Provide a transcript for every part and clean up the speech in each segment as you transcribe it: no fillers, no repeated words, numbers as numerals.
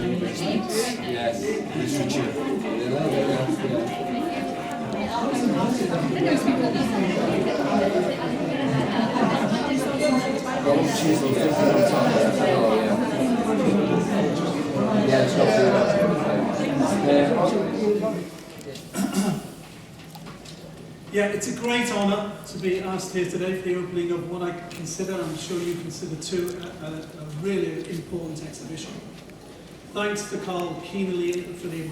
Yes, literature. Yeah, it's a great honour to be asked here today for the opening of what I consider, I'm sure you consider too, a really important exhibition. Thanks to Carl Keenely for the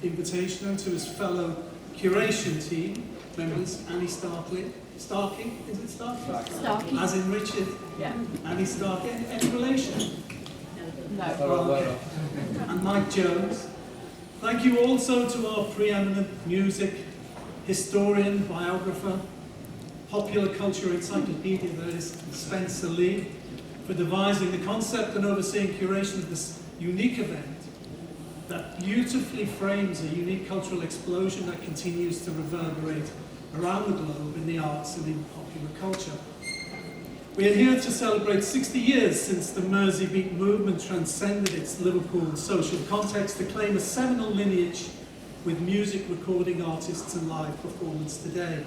invitation, and to his fellow curation team members, Annie Starkey, is it Starkey? Starkey. As in Richard? Yeah. Annie Starkey, any relation? No. Okay. And Mike Jones. Thank you also to our preeminent music historian, biographer, popular culture encyclopedia, that is Spencer Leigh, for devising the concept and overseeing curation of this unique event that beautifully frames a unique cultural explosion that continues to reverberate around the globe in the arts and in popular culture. We are here to celebrate 60 years since the Merseybeat movement transcended its Liverpool social context to claim a seminal lineage with music recording artists and live performance today.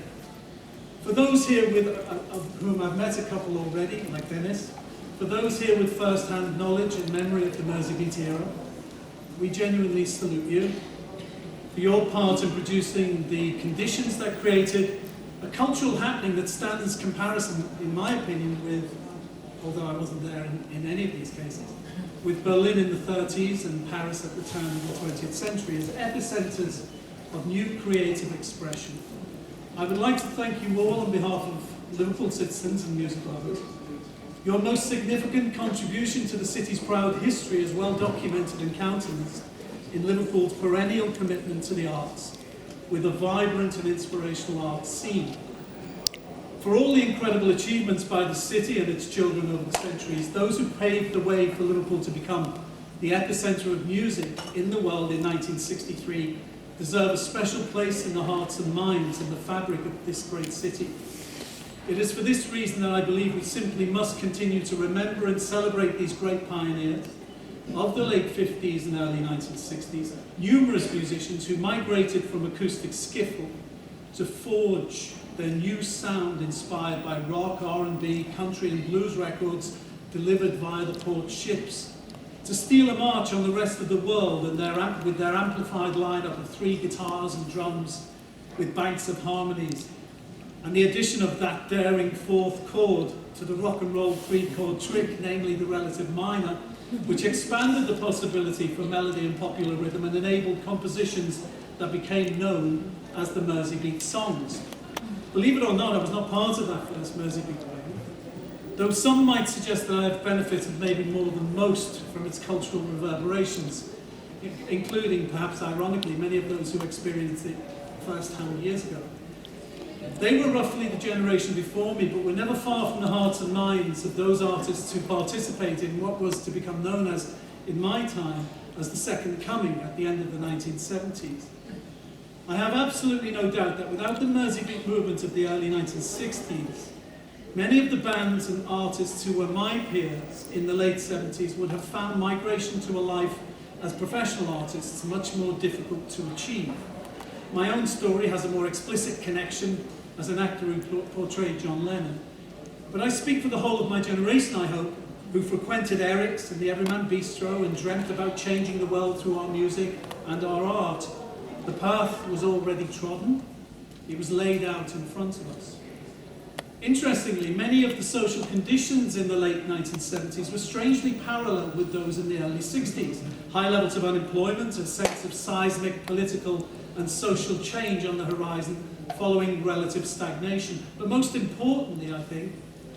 For those here of whom I've met a couple already, like Dennis, for those here with first-hand knowledge and memory of the Merseybeat era, we genuinely salute you for your part in producing the conditions that created a cultural happening that stands comparison, in my opinion, with, although I wasn't there in any of these cases, with Berlin in the 30s and Paris at the turn of the 20th century as epicenters of new creative expression. I would like to thank you all on behalf of Liverpool citizens and music lovers. Your most significant contribution to the city's proud history is well documented and countenanced in Liverpool's perennial commitment to the arts, with a vibrant and inspirational arts scene. For all the incredible achievements by the city and its children over the centuries, those who paved the way for Liverpool to become the epicenter of music in the world in 1963 deserve a special place in the hearts and minds and the fabric of this great city. It is for this reason that I believe we simply must continue to remember and celebrate these great pioneers of the late 50s and early 1960s, numerous musicians who migrated from acoustic skiffle to forge their new sound inspired by rock, R&B, country and blues records delivered via the port ships, to steal a march on the rest of the world and with their amplified lineup of 3 guitars and drums with banks of harmonies, and the addition of that daring 4th chord to the rock and roll 3-chord trick, namely the relative minor, which expanded the possibility for melody and popular rhythm and enabled compositions that became known as the Merseybeat songs. Believe it or not, I was not part of that first Merseybeat wave, though some might suggest that I have benefited maybe more than most from its cultural reverberations, including, perhaps ironically, many of those who experienced it firsthand years ago. They were roughly the generation before me, but were never far from the hearts and minds of those artists who participated in what was to become known as, in my time, as the Second Coming at the end of the 1970s. I have absolutely no doubt that without the Merseybeat movement of the early 1960s, many of the bands and artists who were my peers in the late 70s would have found migration to a life as professional artists much more difficult to achieve. My own story has a more explicit connection as an actor who portrayed John Lennon. But I speak for the whole of my generation, I hope, who frequented Eric's and the Everyman Bistro and dreamt about changing the world through our music and our art. The path was already trodden. It was laid out in front of us. Interestingly, many of the social conditions in the late 1970s were strangely parallel with those in the early 60s. High levels of unemployment, a sense of seismic political and social change on the horizon following relative stagnation. But most importantly, I think,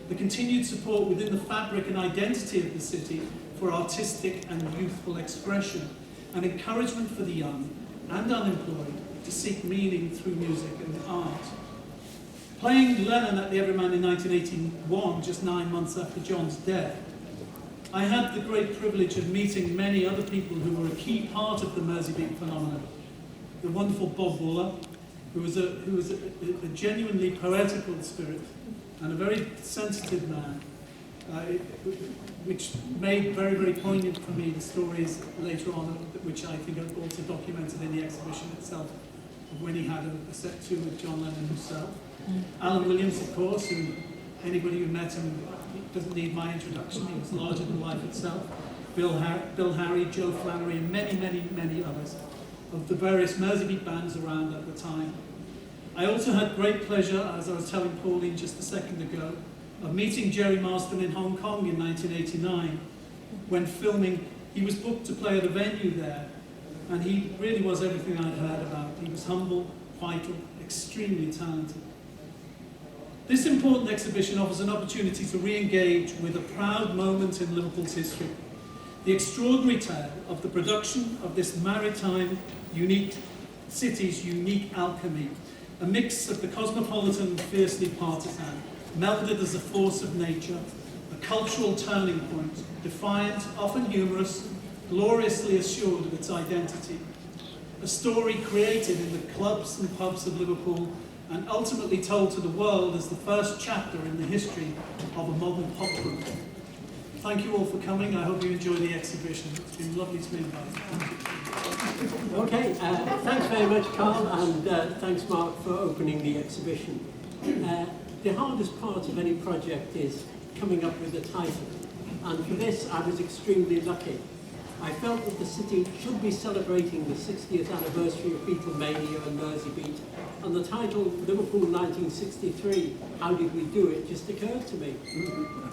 the continued support within the fabric and identity of the city for artistic and youthful expression, and encouragement for the young and unemployed to seek meaning through music and art. Playing Lennon at the Everyman in 1981, just 9 months after John's death, I had the great privilege of meeting many other people who were a key part of the Merseybeat phenomenon. The wonderful Bob Wooler, who was a genuinely poetical spirit and a very sensitive man. which made very, very poignant for me the stories later on, which I think are also documented in the exhibition itself, of when he had a set two with John Lennon himself. Alan Williams, of course, who anybody who met him doesn't need my introduction. He was larger than life itself. Bill Harry, Joe Flannery, and many, many, many others of the various Merseybeat bands around at the time. I also had great pleasure, as I was telling Pauline just a second ago, of meeting Gerry Marsden in Hong Kong in 1989. When filming, he was booked to play at a venue there, and he really was everything I'd heard about. He was humble, vital, extremely talented. This important exhibition offers an opportunity to re-engage with a proud moment in Liverpool's history. The extraordinary tale of the production of this maritime city's unique alchemy, a mix of the cosmopolitan and fiercely partisan, melded as a force of nature, a cultural turning point, defiant, often humorous, gloriously assured of its identity. A story created in the clubs and pubs of Liverpool and ultimately told to the world as the first chapter in the history of a modern pop group. Thank you all for coming. I hope you enjoy the exhibition. It's been lovely to be invited. Okay, thanks very much, Carl, and thanks, Mark, for opening the exhibition. The hardest part of any project is coming up with a title, and for this I was extremely lucky. I felt that the city should be celebrating the 60th anniversary of Beatlemania and Merseybeat, and the title Liverpool 1963, How Did We Do It, just occurred to me.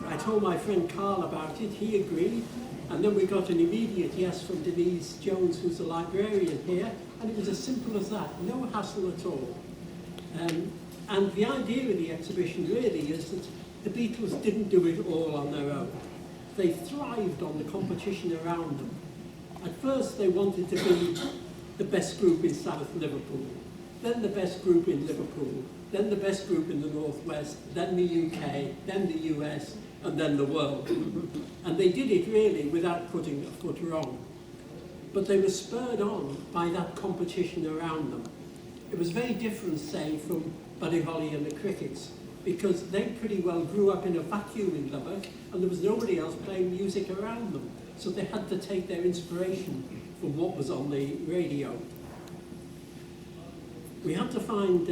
I told my friend Carl about it, he agreed, and then we got an immediate yes from Denise Jones, who's a librarian here, and it was as simple as that, no hassle at all. And the idea of the exhibition really is that the Beatles didn't do it all on their own. They thrived on the competition around them. At first they wanted to be the best group in South Liverpool, then the best group in Liverpool, then the best group in the Northwest, then the UK, then the US, and then the world. And they did it really without putting a foot wrong. But they were spurred on by that competition around them. It was very different, say, from Buddy Holly and the Crickets, because they pretty well grew up in a vacuum in Lubbock, and there was nobody else playing music around them. So they had to take their inspiration from what was on the radio. We had to find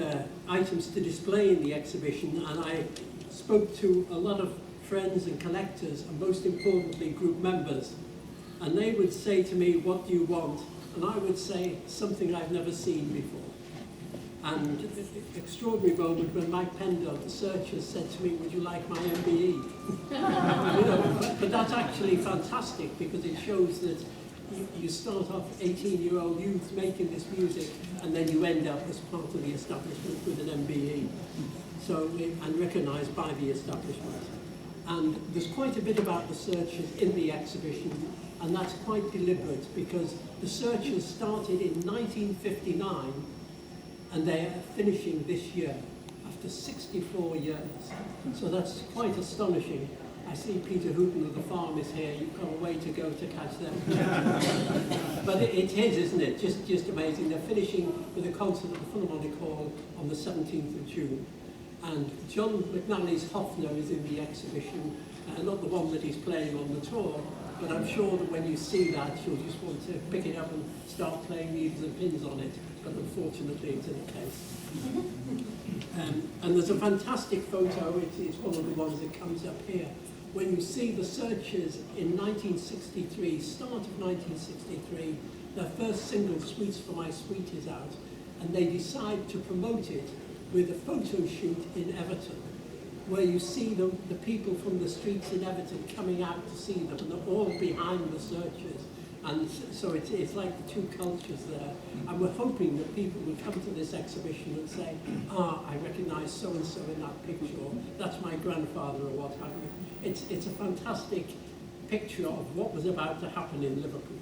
items to display in the exhibition, and I spoke to a lot of friends and collectors, and most importantly, group members. And they would say to me, what do you want? And I would say, something I've never seen before. And the extraordinary moment when Mike Pender, the searcher, said to me, would you like my MBE? But that's actually fantastic, because it shows that you start off 18-year-old youth making this music, and then you end up as part of the establishment with an MBE, and recognised by the establishment. And there's quite a bit about the searchers in the exhibition, and that's quite deliberate, because the searchers started in 1959, and they are finishing this year, after 64 years. So that's quite astonishing. I see Peter Hooton of the Farm is here. You've got a way to go to catch them. But it is, isn't it? Just amazing. They're finishing with a concert at the Philharmonic Hall on the 17th of June. And John McNally's Hofner is in the exhibition, not the one that he's playing on the tour, but I'm sure that when you see that, you'll just want to pick it up and start playing needles and pins on it. But unfortunately, it's in a case. And there's a fantastic photo. It's one of the ones that comes up here. When you see the Searchers in 1963, start of 1963, their first single, Sweets for My Sweet, is out, and they decide to promote it with a photo shoot in Everton, where you see the people from the streets in Everton coming out to see them, and they're all behind the Searchers. And so it's like the two cultures there. And we're hoping that people will come to this exhibition and say, I recognise so-and-so in that picture, or that's my grandfather, or what have you. It's a fantastic picture of what was about to happen in Liverpool.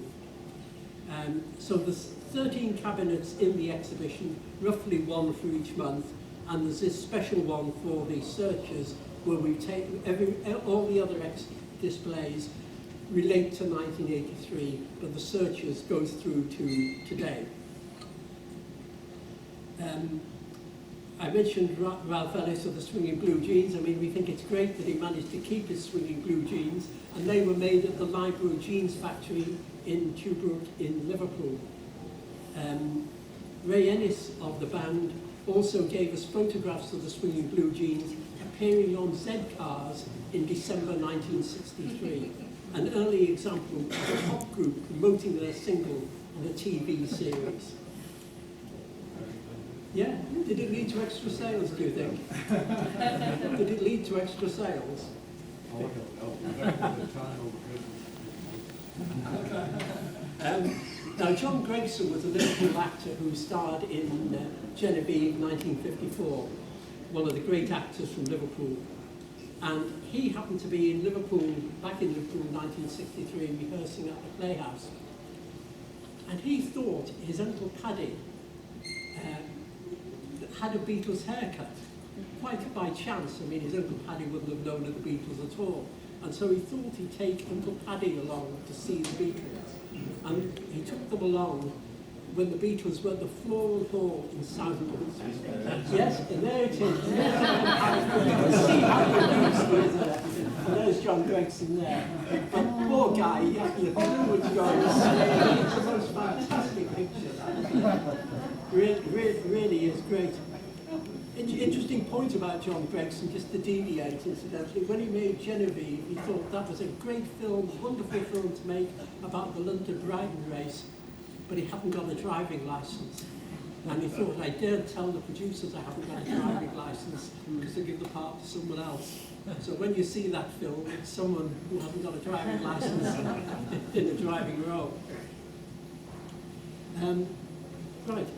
So there's 13 cabinets in the exhibition, roughly one for each month, and there's this special one for the Searchers, where we take all the other displays relate to 1983, but the Searchers goes through to today. I mentioned Ralph Ellis of the Swinging Blue Jeans. I mean, we think it's great that he managed to keep his Swinging Blue Jeans, and they were made at the Liverpool Jeans factory in Tubrook in Liverpool. Ray Ennis of the band also gave us photographs of the Swinging Blue Jeans appearing on Z cars in December 1963, an early example of a pop group promoting their single on a TV series. Yeah, did it lead to extra sales, do you think? Did it lead to extra sales? Now, John Gregson was a Liverpool actor who starred in Genevieve 1954, one of the great actors from Liverpool. And he happened to be in Liverpool, back in Liverpool in 1963, rehearsing at the Playhouse. And he thought his Uncle Paddy had a Beatles haircut, quite by chance. I mean, his Uncle Paddy wouldn't have known of the Beatles at all. And so he thought he'd take Uncle Paddy along to see the Beatles. And he took them along when the Beatles were at the Floral Hall in Southport. Yes, and there it is. You can see how the Beatles there. And there's John Gregson there. But poor guy, he had the fluids going. It's the most fantastic picture. Really is great. Interesting point about John Gregson, just to deviate incidentally. When he made Genevieve, he thought that was a great film, wonderful film to make about the London Brighton race, but he hadn't got a driving licence. And he thought, I daren't tell the producers I haven't got a driving licence because they give the part to someone else. So when you see that film, it's someone who hasn't got a driving licence in a driving role. Right.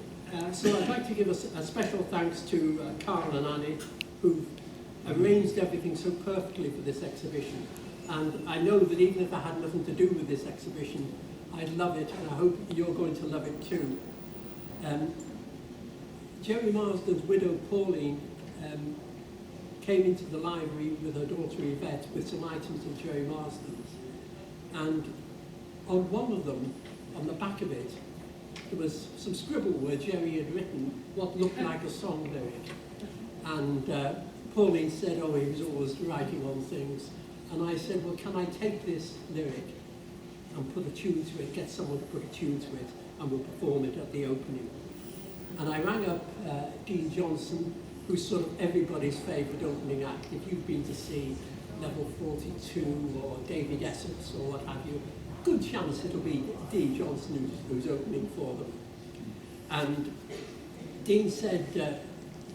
So I'd like to give a special thanks to Carl and Annie, who've arranged everything so perfectly for this exhibition. And I know that even if I had nothing to do with this exhibition, I'd love it, and I hope you're going to love it too. Gerry Marsden's widow, Pauline, came into the library with her daughter Yvette with some items of Gerry Marsden's. And on one of them, on the back of it, there was some scribble where Gerry had written what looked like a song lyric. And Pauline said, oh, he was always writing on things. And I said, well, can I take this lyric and put a tune to it, get someone to put a tune to it, and we'll perform it at the opening. And I rang up Dean Johnson, who's sort of everybody's favourite opening act. If you've been to see Level 42 or David Essex or what have you, good chance it'll be Dean Johnson who's opening for them. And Dean said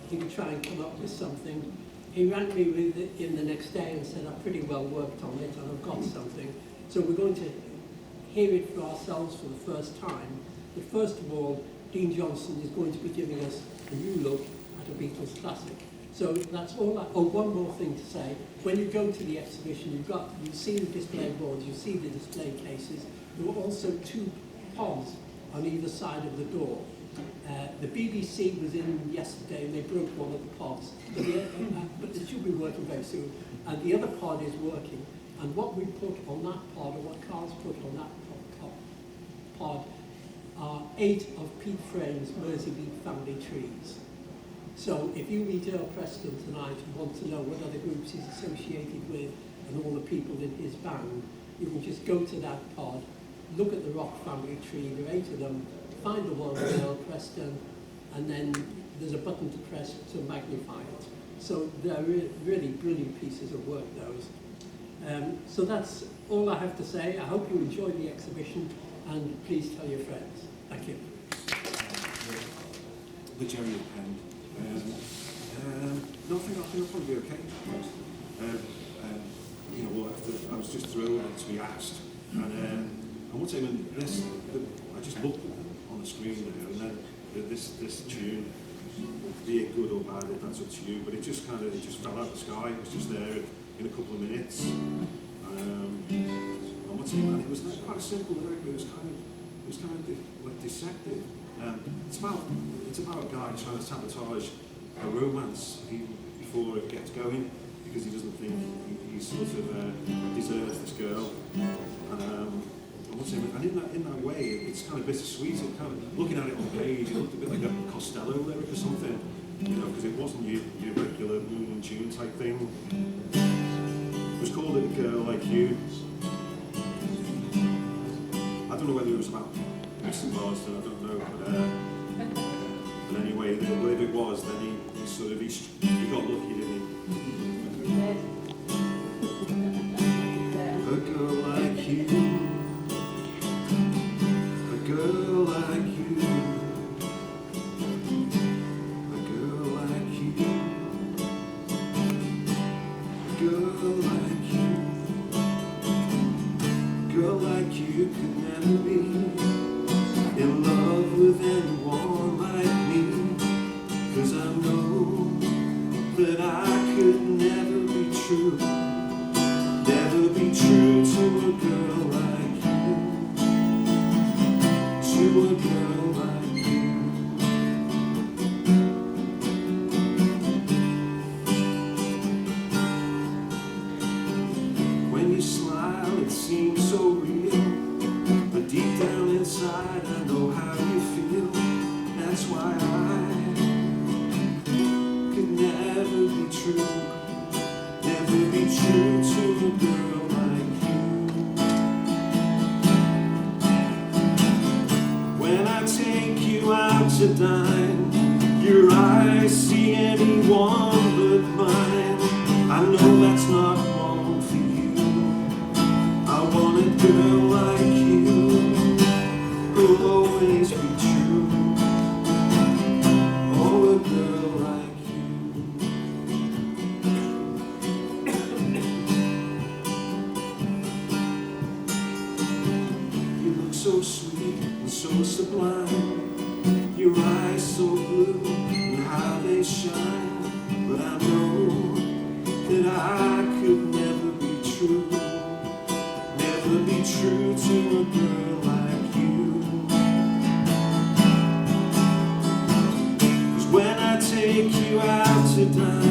he would try and come up with something. He rang me with it in the next day and said, I've pretty well worked on it and I've got something. So we're going to hear it for ourselves for the first time. But first of all, Dean Johnson is going to be giving us a new look at a Beatles classic. So that's all. One more thing to say. When you go to the exhibition, you see the display boards, you see the display cases. There were also two pods on either side of the door. The BBC was in yesterday and they broke one of the pods, but it should be working very soon. And the other pod is working. And what we put on that pod, or what Carl's put on that pod, are 8 of Pete Frame's Merseybeat family trees. So if you meet Earl Preston tonight and want to know what other groups he's associated with and all the people in his band, you can just go to that pod, look at the Rock family tree, there are 8 of them, find the one with Earl Preston, and then there's a button to press to magnify it. So they're really brilliant pieces of work, those. So that's all I have to say. I hope you enjoyed the exhibition, and please tell your friends. Thank you. The Gerry pen. No, I think I'll probably be okay. You know, I was just thrilled to be asked, and I would say when I just looked on the screen there, and then this tune, be it good or bad, if that's up to you, but it just fell out of the sky. It was just there in a couple of minutes. I would say, man, it was quite a simple lyric, but it was kind of like deceptive. It's about a guy trying to sabotage a romance before it gets going, because he doesn't think he sort of deserves this girl. And I would say, and in that way, it's kind of bittersweet. It kind of, looking at it on the page, it looked a bit like a Costello lyric or something. you know, because it wasn't your regular moon and June type thing. It was called It a Girl Like You. I don't know whether it was about Mr. Marsden, I don't know, but anyway, whatever it was, then he got lucky, didn't he? A girl like you, a girl like you, a girl like you, a girl like you, a girl like you could never be in love with anyone like me, 'cause I know that I could never be true. Never be true to a girl like you, to a girl like you. When you smile, it seems so real, but deep down inside, I know how you feel. That's why I could never be true. Never be true to a girl like you. When I take you out to dine, your eyes see anyone but mine. I know that's not wrong for you. I want a girl like you, who'll always be true. Oh, a girl like you. So sweet and so sublime, your eyes so blue and how they shine. But I know that I could never be true, never be true to a girl like you. 'Cause when I take you out to dine,